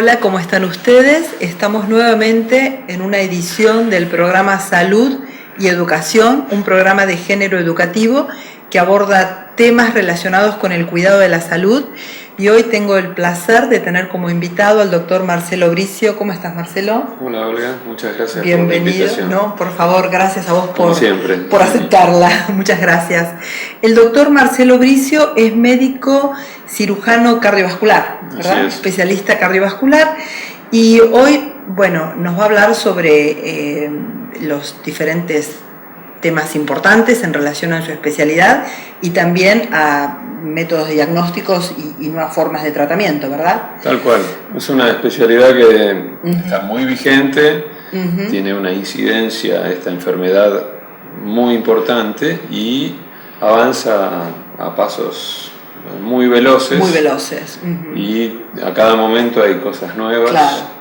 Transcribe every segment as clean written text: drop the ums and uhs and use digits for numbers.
Hola, ¿cómo están ustedes? Estamos nuevamente en una edición del programa Salud y Educación, un programa de género educativo que aborda temas relacionados con el cuidado de la salud. Y hoy tengo el placer de tener como invitado al doctor Marcelo Bricio. ¿Cómo estás, Marcelo? Hola, Olga. Muchas gracias. Bienvenido. Por la invitación. No, por favor, gracias a vos siempre. por aceptarla. Muchas gracias. El doctor Marcelo Bricio es médico cirujano cardiovascular, ¿verdad? Especialista cardiovascular. Y hoy, bueno, nos va a hablar sobre los diferentes temas importantes en relación a su especialidad y también a métodos diagnósticos y nuevas formas de tratamiento, ¿verdad? Tal cual. Es una especialidad que está muy vigente, tiene una incidencia esta enfermedad muy importante y avanza a pasos muy veloces. Muy veloces. Y a cada momento hay cosas nuevas. Claro.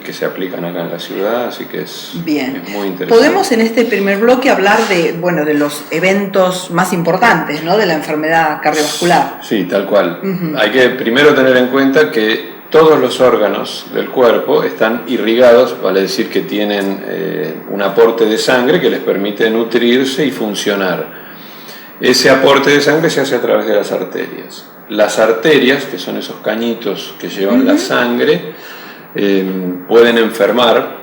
Que se aplican acá en la ciudad, así que es muy interesante. Podemos en este primer bloque hablar de los eventos más importantes, ¿no?, de la enfermedad cardiovascular. Sí, tal cual. Hay que primero tener en cuenta que todos los órganos del cuerpo están irrigados, vale decir que tienen un aporte de sangre que les permite nutrirse y funcionar. Ese aporte de sangre se hace a través de las arterias. Las arterias, que son esos cañitos que llevan la sangre, pueden enfermar,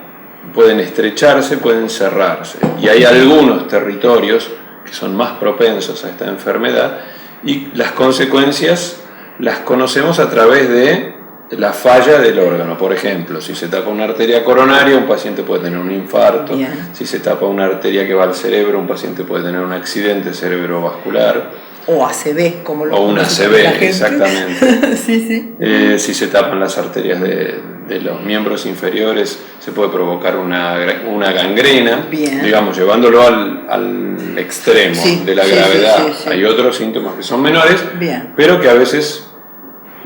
pueden estrecharse, pueden cerrarse. Y hay algunos territorios que son más propensos a esta enfermedad y las consecuencias las conocemos a través de la falla del órgano. Por ejemplo, si se tapa una arteria coronaria, un paciente puede tener un infarto. Si se tapa una arteria que va al cerebro, un paciente puede tener un accidente cerebrovascular. O ACV, como lo o un ACV, exactamente. Sí. Si se tapan las arterias de los miembros inferiores, se puede provocar una gangrena, digamos, llevándolo al extremo de la gravedad. Hay otros síntomas que son menores, pero que a veces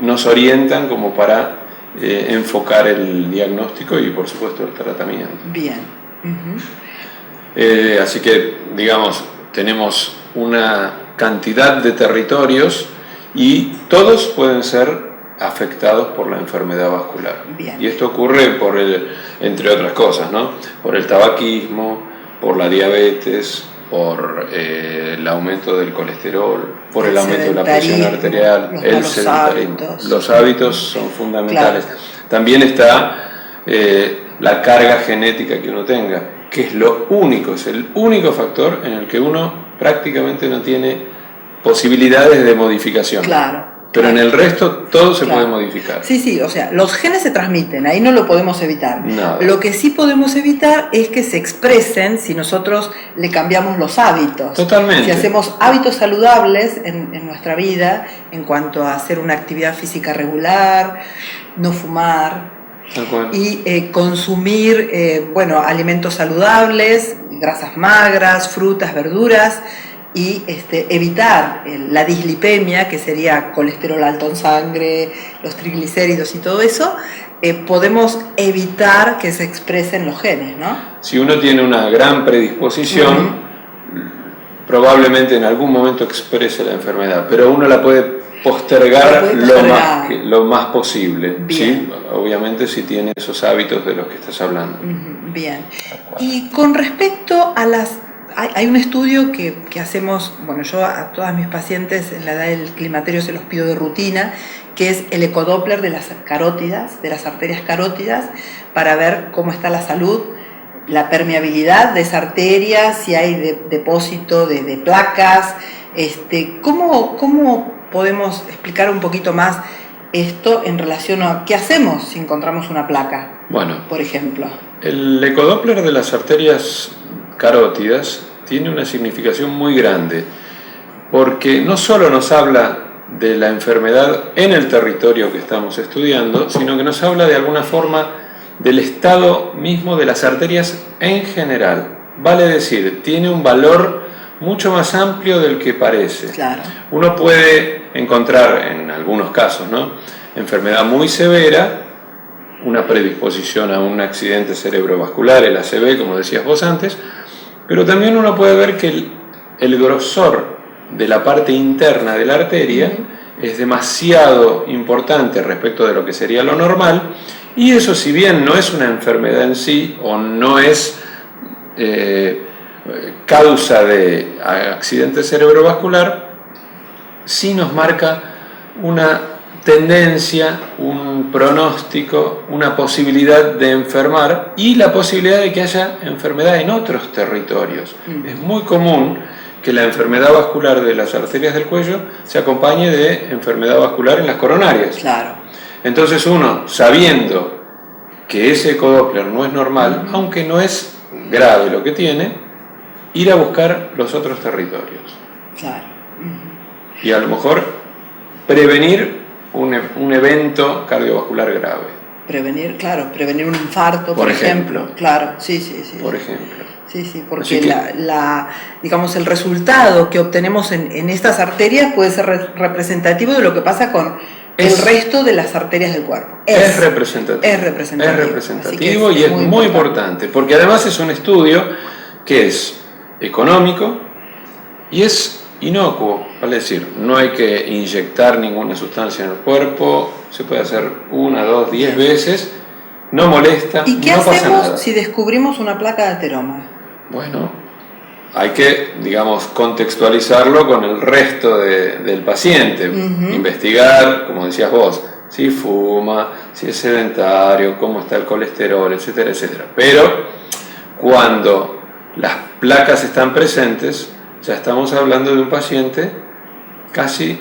nos orientan como para enfocar el diagnóstico y, por supuesto, el tratamiento. Así que, digamos, tenemos una cantidad de territorios y todos pueden ser afectados por la enfermedad vascular. Y esto ocurre entre otras cosas, ¿no? Por el tabaquismo, por la diabetes, por el aumento del colesterol, por el aumento de la presión arterial, el sedentarismo. Los hábitos son fundamentales. También está la carga genética que uno tenga, que es el único factor en el que uno prácticamente no tiene posibilidades de modificación. Pero en el resto todo se puede modificar. Sí, o sea, los genes se transmiten, ahí no lo podemos evitar. Lo que sí podemos evitar es que se expresen si nosotros le cambiamos los hábitos. Totalmente. Si hacemos hábitos saludables en nuestra vida, en cuanto a hacer una actividad física regular, no fumar y consumir alimentos saludables, grasas magras, frutas, verduras, y evitar la dislipemia, que sería colesterol alto en sangre, los triglicéridos y todo eso, podemos evitar que se expresen los genes, ¿no? Si uno tiene una gran predisposición, probablemente en algún momento exprese la enfermedad, pero uno la puede postergar lo más posible, ¿sí? Obviamente si tiene esos hábitos de los que estás hablando. Y con respecto a hay un estudio que hacemos, yo a todas mis pacientes en la edad del climaterio se los pido de rutina, que es el ecodoppler de las carótidas, de las arterias carótidas, para ver cómo está la salud, la permeabilidad de esa arteria, si hay depósito de placas. ¿Cómo podemos explicar un poquito más esto en relación a qué hacemos si encontramos una placa, por ejemplo? El ecodoppler de las arterias carótidas tiene una significación muy grande, porque no solo nos habla de la enfermedad en el territorio que estamos estudiando, sino que nos habla de alguna forma del estado mismo de las arterias en general. Vale decir, tiene un valor mucho más amplio del que parece. Uno puede encontrar en algunos casos, enfermedad muy severa, una predisposición a un accidente cerebrovascular, el ACV, como decías vos antes, pero también uno puede ver que el grosor de la parte interna de la arteria es demasiado importante respecto de lo que sería lo normal, y eso, si bien no es una enfermedad en sí o no es causa de accidente cerebrovascular, sí nos marca una tendencia, un pronóstico, una posibilidad de enfermar y la posibilidad de que haya enfermedad en otros territorios. Es muy común que la enfermedad vascular de las arterias del cuello se acompañe de enfermedad vascular en las coronarias. Claro. Entonces uno, sabiendo que ese ecodoppler no es normal, aunque no es grave lo que tiene, ir a buscar los otros territorios. Claro. Y a lo mejor prevenir un evento cardiovascular grave. Prevenir un infarto, por ejemplo. Claro, sí. Por ejemplo. Sí, porque digamos, el resultado que obtenemos en estas arterias puede ser representativo de lo que pasa con el resto de las arterias del cuerpo. Es representativo. Es representativo y es muy importante, porque además es un estudio que es económico y es inocuo, vale decir, no hay que inyectar ninguna sustancia en el cuerpo, se puede hacer 1, 2, 10 veces, no molesta, ¿Y qué no pasa hacemos nada. si descubrimos una placa de ateroma? Bueno, hay que, digamos, contextualizarlo con el resto del paciente, investigar, como decías vos, si fuma, si es sedentario, cómo está el colesterol, etcétera, etcétera. Pero cuando las placas están presentes, ya estamos hablando de un paciente casi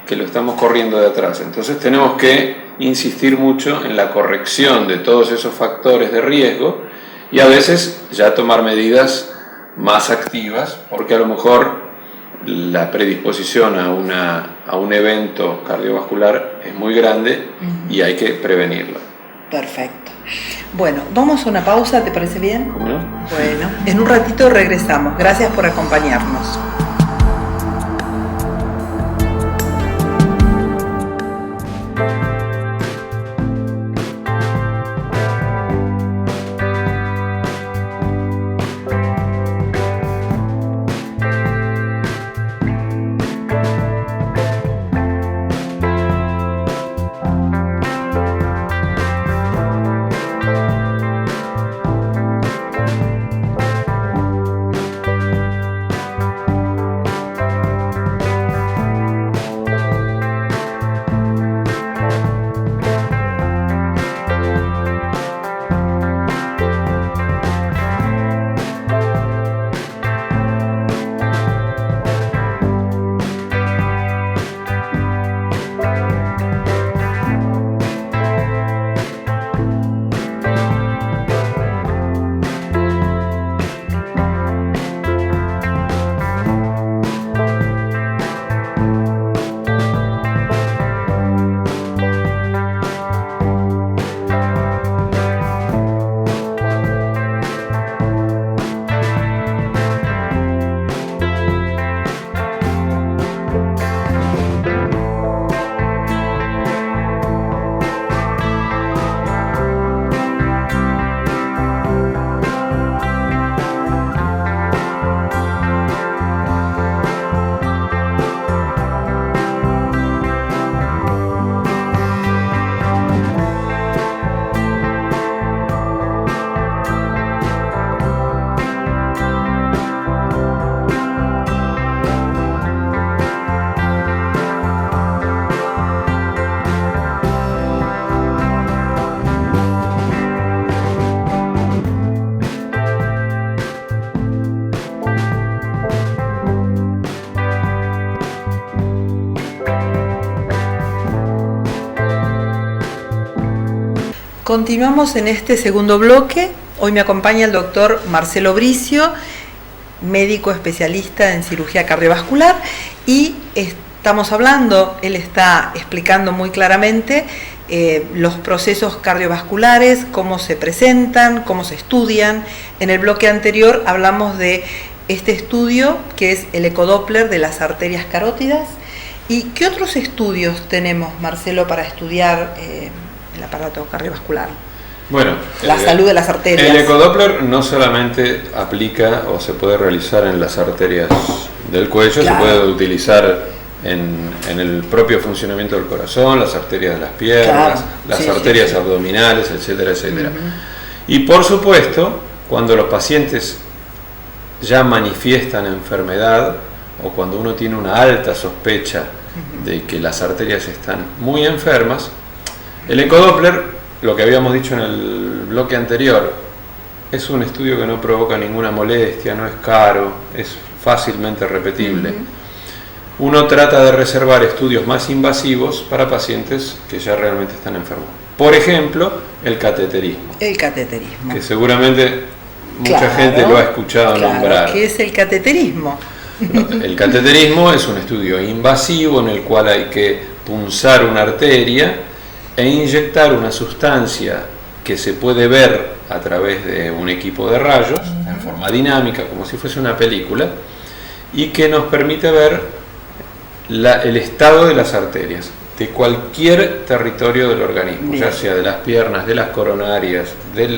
que lo estamos corriendo de atrás. Entonces tenemos que insistir mucho en la corrección de todos esos factores de riesgo y a veces ya tomar medidas más activas, porque a lo mejor la predisposición a un evento cardiovascular es muy grande y hay que prevenirlo. Perfecto. Bueno, vamos a una pausa, ¿te parece bien? ¿Cómo no? Bueno, en un ratito regresamos. Gracias por acompañarnos. Continuamos en este segundo bloque. Hoy me acompaña el doctor Marcelo Bricio, médico especialista en cirugía cardiovascular, y estamos hablando, él está explicando muy claramente los procesos cardiovasculares, cómo se presentan, cómo se estudian. En el bloque anterior hablamos de este estudio que es el ecodoppler de las arterias carótidas. ¿Y qué otros estudios tenemos, Marcelo, para estudiar el aparato cardiovascular? Bueno, la salud de las arterias. El ecodoppler no solamente aplica o se puede realizar en las arterias del cuello, claro, se puede utilizar en el propio funcionamiento del corazón, las arterias de las piernas, las arterias abdominales, etcétera, etcétera. Y por supuesto, cuando los pacientes ya manifiestan enfermedad o cuando uno tiene una alta sospecha de que las arterias están muy enfermas, el ecodoppler, lo que habíamos dicho en el bloque anterior, es un estudio que no provoca ninguna molestia, no es caro, es fácilmente repetible. Uno trata de reservar estudios más invasivos para pacientes que ya realmente están enfermos. Por ejemplo, el cateterismo. El cateterismo. Que seguramente mucha gente lo ha escuchado nombrar. ¿Qué es el cateterismo? El cateterismo es un estudio invasivo en el cual hay que punzar una arteria e inyectar una sustancia que se puede ver a través de un equipo de rayos, en forma dinámica, como si fuese una película, y que nos permite ver el estado de las arterias de cualquier territorio del organismo, ya sea de las piernas, de las coronarias, de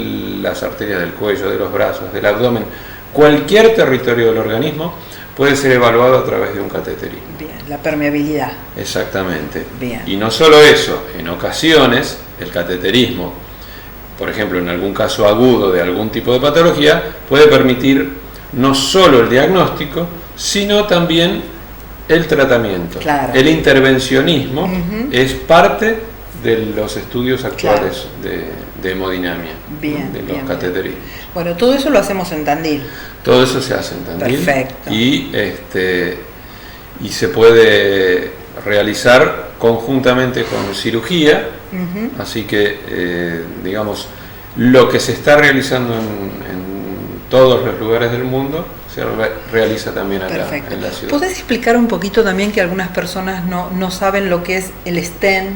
las arterias del cuello, de los brazos, del abdomen. Cualquier territorio del organismo puede ser evaluado a través de un cateterismo. Bien, la permeabilidad. Exactamente. Bien. Y no solo eso, en ocasiones el cateterismo, por ejemplo en algún caso agudo de algún tipo de patología, puede permitir no solo el diagnóstico, sino también el tratamiento. Claro. El intervencionismo es parte de los estudios actuales de hemodinamia, de los cateterismos. Bueno, todo eso lo hacemos en Tandil. Todo eso se hace en Tandil. Perfecto. Y se puede realizar conjuntamente con cirugía, así que digamos lo que se está realizando en todos los lugares del mundo se realiza también acá. Perfecto. En la ciudad. ¿Podés explicar un poquito también que algunas personas no saben lo que es el stent?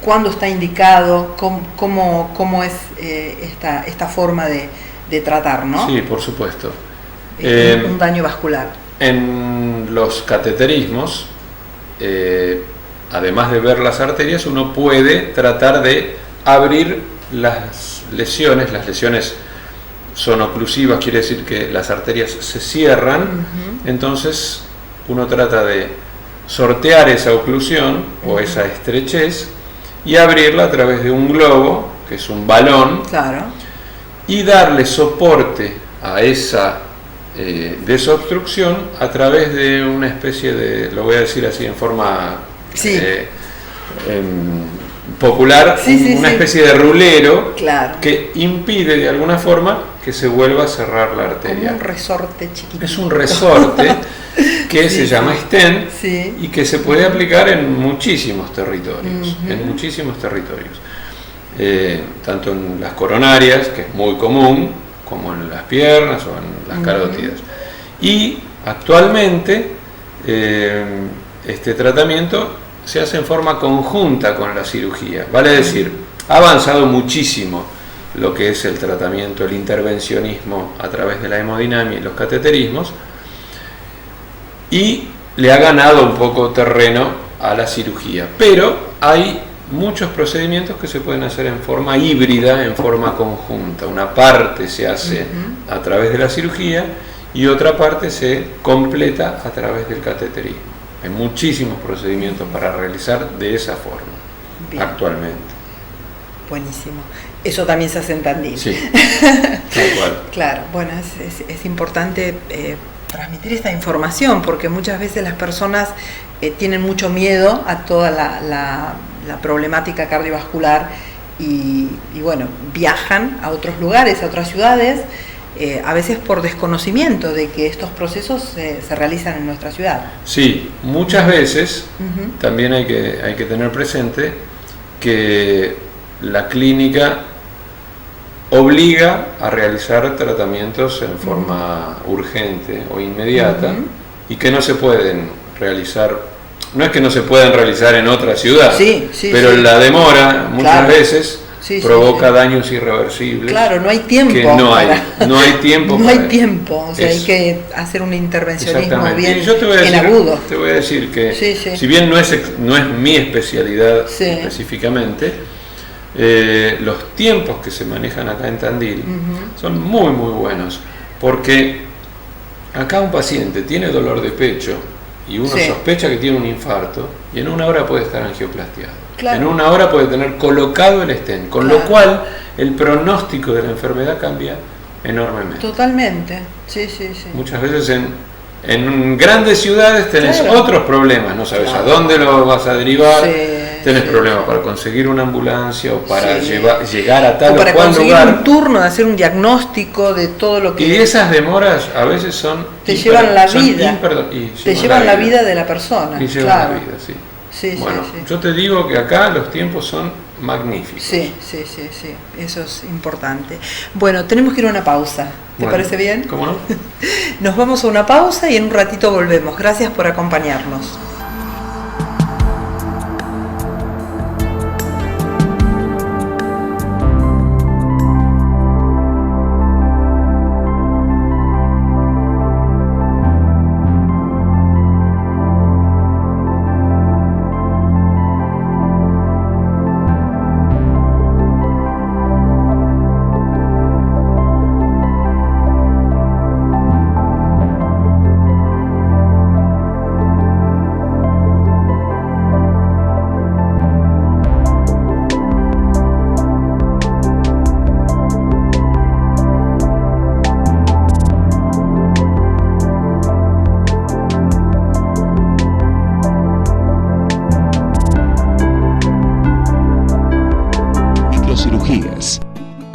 ¿Cuándo está indicado? ¿Cómo es esta forma de tratar, ¿no? Sí, por supuesto. Un daño vascular. En los cateterismos, además de ver las arterias, uno puede tratar de abrir las lesiones. Las lesiones son oclusivas, quiere decir que las arterias se cierran. Entonces uno trata de sortear esa oclusión o esa estrechez y abrirla a través de un globo, que es un balón, y darle soporte a esa desobstrucción a través de una especie de, lo voy a decir así en forma popular, una especie de rulero que impide de alguna forma que se vuelva a cerrar la arteria. Como un resorte chiquitito. Es un resorte que se llama stent y que se puede aplicar en muchísimos territorios, tanto en las coronarias, que es muy común, como en las piernas o en las carótidas. Y actualmente este tratamiento se hace en forma conjunta con la cirugía, vale decir, ha avanzado muchísimo lo que es el tratamiento, el intervencionismo a través de la hemodinamia y los cateterismos, y le ha ganado un poco terreno a la cirugía, pero hay muchos procedimientos que se pueden hacer en forma híbrida, en forma conjunta. Una parte se hace a través de la cirugía y otra parte se completa a través del cateterismo. Hay muchísimos procedimientos para realizar de esa forma actualmente. Buenísimo. Eso también se hace en Tandil. Sí, tal cual. Claro, bueno, es importante transmitir esta información porque muchas veces las personas tienen mucho miedo a toda la problemática cardiovascular y bueno, viajan a otros lugares, a otras ciudades, a veces por desconocimiento de que estos procesos se realizan en nuestra ciudad. Sí, muchas veces también hay que tener presente que la clínica obliga a realizar tratamientos en forma urgente o inmediata y que no se pueden realizar, no es que no se puedan realizar en otra ciudad, pero la demora muchas veces provoca daños irreversibles. Claro, no hay tiempo. Que no hay tiempo. No hay tiempo, o sea, hay que hacer un intervencionismo bien y yo te voy a decir, agudo. Te voy a decir que si bien no es mi especialidad específicamente, los tiempos que se manejan acá en Tandil son muy muy buenos, porque acá un paciente tiene dolor de pecho y uno sospecha que tiene un infarto, y en una hora puede estar angioplastiado. Claro. En una hora puede tener colocado el stent, con lo cual el pronóstico de la enfermedad cambia enormemente. Totalmente, sí. Muchas veces en grandes ciudades tenés otros problemas, no sabes a dónde lo vas a derivar, tenés problemas para conseguir una ambulancia o para llegar a tal o para cual conseguir lugar. Un turno, de hacer un diagnóstico de todo lo que... Y esas demoras a veces te llevan la vida. Te llevan la vida de la persona. Y llevan la vida, sí. Bueno, sí. yo te digo que acá los tiempos son magníficos. Sí, eso es importante. Bueno, tenemos que ir a una pausa, ¿te parece bien? ¿Cómo no? Nos vamos a una pausa y en un ratito volvemos. Gracias por acompañarnos.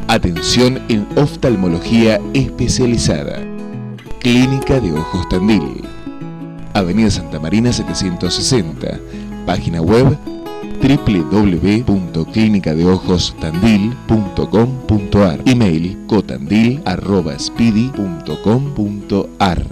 Atención en oftalmología especializada. Clínica de Ojos Tandil. Avenida Santa Marina 760. Página web www.clinicadeojostandil.com.ar. Email cotandil@speedy.com.ar.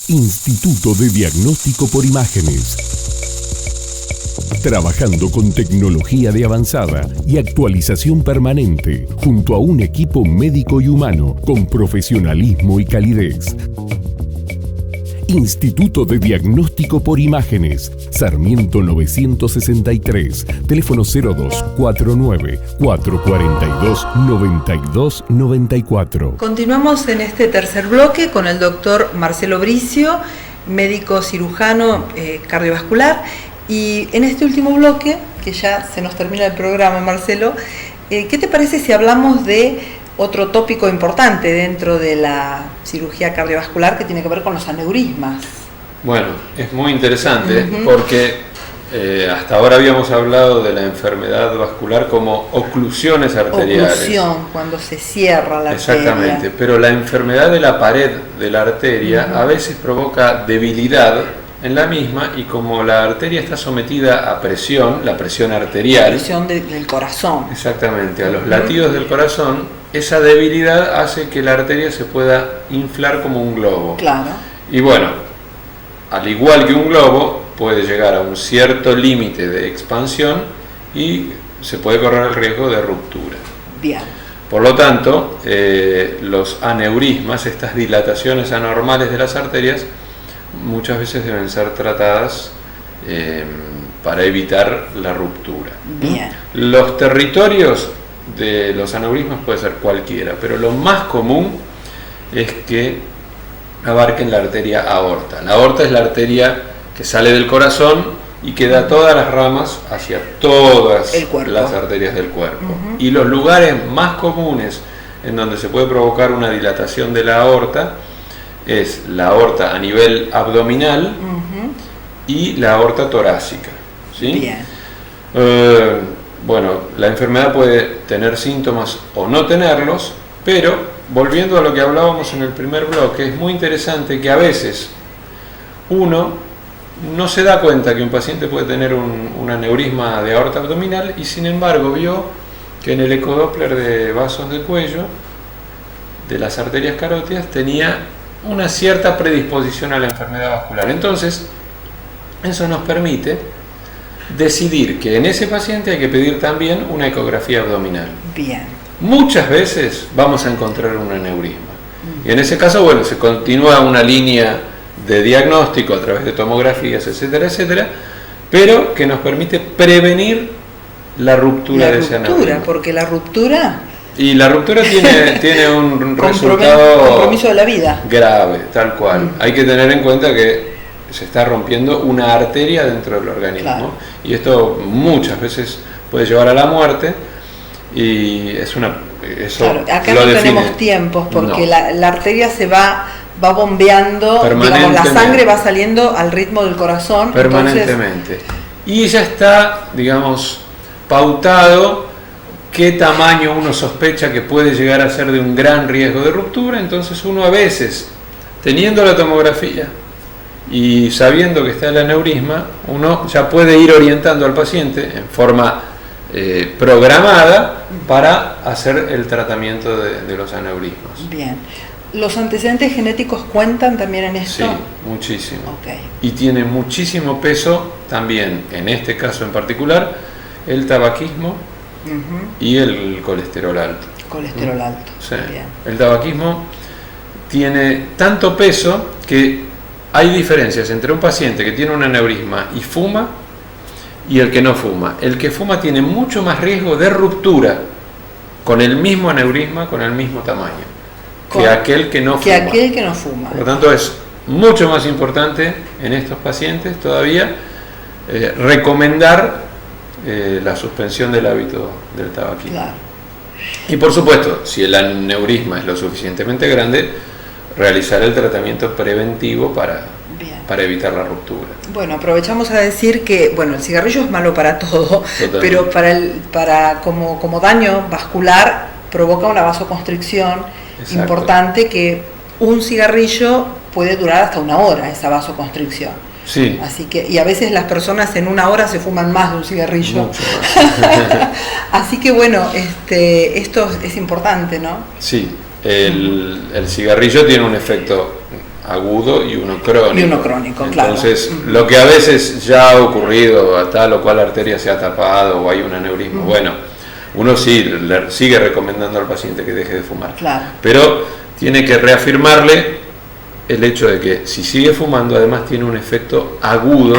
Instituto de Diagnóstico por Imágenes. Trabajando con tecnología de avanzada y actualización permanente, junto a un equipo médico y humano con profesionalismo y calidez. Instituto de Diagnóstico por Imágenes, Sarmiento 963, teléfono 0249 442 9294. Continuamos en este tercer bloque con el doctor Marcelo Bricio, médico cirujano cardiovascular, y en este último bloque, que ya se nos termina el programa, Marcelo, ¿qué te parece si hablamos de otro tópico importante dentro de la cirugía cardiovascular que tiene que ver con los aneurismas? Bueno, es muy interesante porque hasta ahora habíamos hablado de la enfermedad vascular como oclusiones arteriales. Oclusión, cuando se cierra la arteria. Exactamente, pero la enfermedad de la pared de la arteria a veces provoca debilidad en la misma, y como la arteria está sometida a presión, la presión arterial, la presión del corazón. Exactamente, a los latidos del corazón, esa debilidad hace que la arteria se pueda inflar como un globo. Claro. Y bueno, al igual que un globo, puede llegar a un cierto límite de expansión y se puede correr el riesgo de ruptura. Bien. Por lo tanto, los aneurismas, estas dilataciones anormales de las arterias, muchas veces deben ser tratadas para evitar la ruptura. Bien. Los territorios de los aneurismas puede ser cualquiera, pero lo más común es que abarquen la arteria aorta. La aorta es la arteria que sale del corazón y que da todas las ramas hacia todas las arterias del cuerpo. Y los lugares más comunes en donde se puede provocar una dilatación de la aorta es la aorta a nivel abdominal y la aorta torácica. ¿Sí? Bien. Bueno, la enfermedad puede tener síntomas o no tenerlos, pero volviendo a lo que hablábamos en el primer bloque, es muy interesante que a veces uno no se da cuenta que un paciente puede tener un aneurisma de aorta abdominal y sin embargo vio que en el ecodoppler de vasos del cuello, de las arterias carótidas, tenía una cierta predisposición a la enfermedad vascular. Entonces, eso nos permite decidir que en ese paciente hay que pedir también una ecografía abdominal. Bien. Muchas veces vamos a encontrar un aneurisma. Y en ese caso, bueno, se continúa una línea de diagnóstico a través de tomografías, etcétera, etcétera, pero que nos permite prevenir la ruptura de ese aneurisma. Porque la ruptura... Y la ruptura tiene un resultado... compromiso de la vida. Grave, tal cual. Hay que tener en cuenta que se está rompiendo una arteria dentro del organismo. Claro. Y esto muchas veces puede llevar a la muerte. Y es una... Eso claro, acá no tenemos tiempos porque no. La arteria se va bombeando, digamos, la sangre va saliendo al ritmo del corazón. Permanentemente. Entonces... Y ya está, digamos, pautado qué tamaño uno sospecha que puede llegar a ser de un gran riesgo de ruptura. Entonces uno a veces, teniendo la tomografía y sabiendo que está el aneurisma, uno ya puede ir orientando al paciente en forma programada para hacer el tratamiento de los aneurismas. Bien. ¿Los antecedentes genéticos cuentan también en esto? Sí, muchísimo. Okay. Y tiene muchísimo peso también, en este caso en particular, el tabaquismo y el colesterol alto. Colesterol alto. Sí. Bien. El tabaquismo tiene tanto peso que hay diferencias entre un paciente que tiene un aneurisma y fuma y el que no fuma. El que fuma tiene mucho más riesgo de ruptura con el mismo aneurisma, con el mismo tamaño, que aquel que no fuma. Por lo tanto, es mucho más importante en estos pacientes todavía recomendar la suspensión del hábito del tabaquismo. Claro. Y por supuesto, si el aneurisma es lo suficientemente grande, realizar el tratamiento preventivo para evitar la ruptura. Bueno, aprovechamos a decir que el cigarrillo es malo para todo. Totalmente. Pero como daño vascular provoca una vasoconstricción. Exacto. Importante, que un cigarrillo puede durar hasta 1 hora, esa vasoconstricción. Sí. Así que, y a veces las personas en 1 hora se fuman más de un cigarrillo. Así que esto es importante, ¿no? Sí, el cigarrillo tiene un efecto agudo y uno crónico. Entonces, claro. Lo que a veces ya ha ocurrido, a tal o cual arteria se ha tapado o hay un aneurisma, uno sí le sigue recomendando al paciente que deje de fumar. Claro. Pero tiene que reafirmarle el hecho de que si sigue fumando, además tiene un efecto agudo.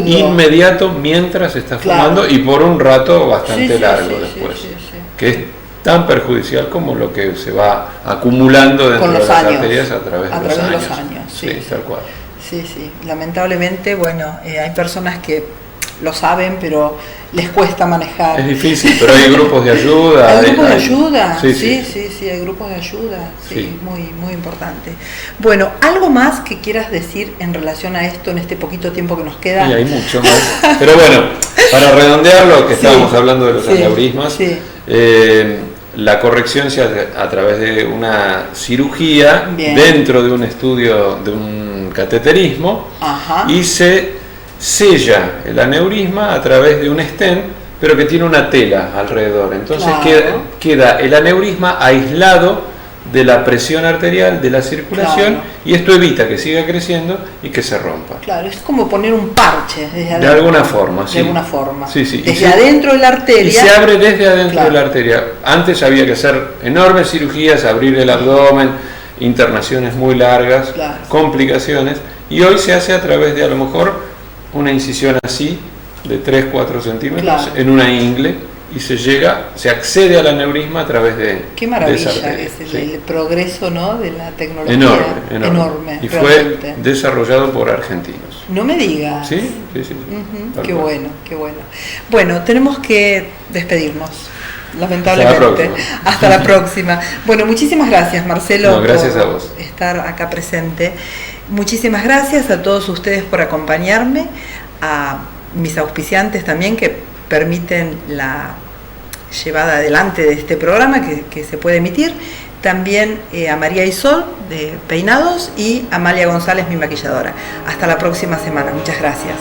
Inmediato mientras está fumando y por un rato bastante largo después. Sí. Que es tan perjudicial como lo que se va acumulando dentro de las arterias a través de los años. Sí, tal cual. Sí. Lamentablemente, hay personas que lo saben, pero les cuesta manejar. Es difícil, pero hay grupos de ayuda. ¿Hay grupos de ayuda? Sí, hay grupos de ayuda. Sí. Muy importante. Bueno, ¿algo más que quieras decir en relación a esto en este poquito tiempo que nos queda? Sí, hay mucho más. Pero para redondear lo que estábamos hablando de los aneurismas, la corrección se hace a través de una cirugía dentro de un estudio de un cateterismo. Y se sella el aneurisma a través de un stent, pero que tiene una tela alrededor. Entonces queda el aneurisma aislado de la presión arterial, de la circulación, y esto evita que siga creciendo y que se rompa. Claro, es como poner un parche desde adentro. De alguna forma, sí. De alguna forma. Sí. Desde adentro de la arteria. Y se abre desde adentro de la arteria. Antes había que hacer enormes cirugías, abrir el abdomen, internaciones muy largas, complicaciones, y hoy se hace a través de a lo mejor una incisión así, de 3-4 centímetros, en una ingle, y se accede al aneurisma a través de... Qué maravilla que es el progreso, ¿no?, de la tecnología. Enorme. Y realmente fue desarrollado por argentinos. No me digas. Sí. Qué bueno. Bueno, tenemos que despedirnos, lamentablemente. Hasta la próxima. Bueno, muchísimas gracias, Marcelo, gracias a vos. Estar acá presente. Muchísimas gracias a todos ustedes por acompañarme, a mis auspiciantes también que permiten la llevada adelante de este programa que se puede emitir. también a María Isol de Peinados y Amalia González, mi maquilladora. Hasta la próxima semana. Muchas gracias.